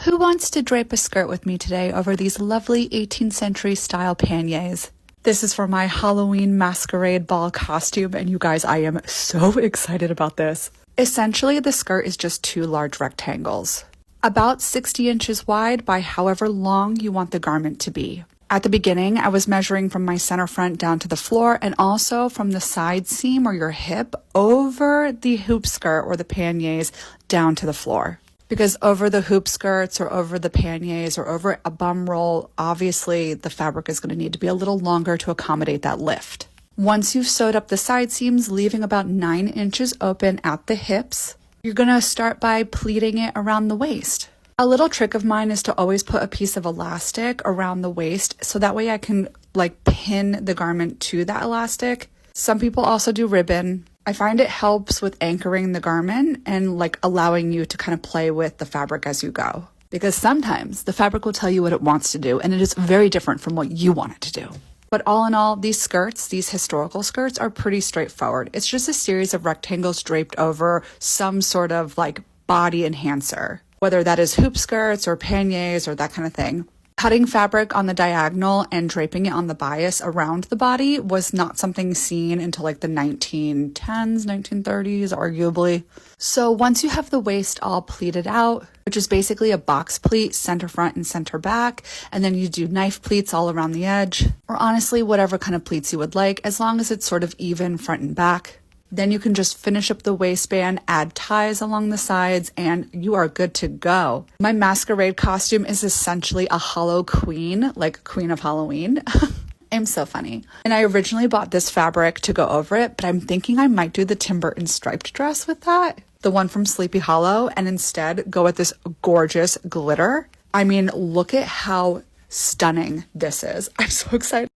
Who wants to drape a skirt with me today over these lovely 18th century style panniers? This is for my Halloween masquerade ball costume, and you guys, I am so excited about this. Essentially, the skirt is just two large rectangles, about 60 inches wide by however long you want the garment to be. At the beginning, I was measuring from my center front down to the floor and also from the side seam or your hip over the hoop skirt or the panniers down to the floor. Because over the hoop skirts or over the panniers or over a bum roll, obviously the fabric is going to need to be a little longer to accommodate that lift. Once you've sewed up the side seams, leaving about 9 inches open at the hips, you're going to start by pleating it around the waist. A little trick of mine is to always put a piece of elastic around the waist so that way I can pin the garment to that elastic. Some people also do ribbon. I find it helps with anchoring the garment and allowing you to kind of play with the fabric as you go. Because sometimes the fabric will tell you what it wants to do and it is very different from what you want it to do. But all in all, these skirts, these historical skirts, are pretty straightforward. It's just a series of rectangles draped over some sort of body enhancer, whether that is hoop skirts or panniers or that kind of thing. Cutting fabric on the diagonal and draping it on the bias around the body was not something seen until the 1910s, 1930s, arguably. So once you have the waist all pleated out, which is basically a box pleat, center front and center back, and then you do knife pleats all around the edge, or honestly, whatever kind of pleats you would like, as long as it's sort of even front and back. Then you can just finish up the waistband, add ties along the sides, and you are good to go. My masquerade costume is essentially a HallowQueen, like Queen of Halloween. I'm so funny. And I originally bought this fabric to go over it, but I'm thinking I might do the Tim Burton striped dress with that, the one from Sleepy Hollow, and instead go with this gorgeous glitter. I mean, look at how stunning this is. I'm so excited.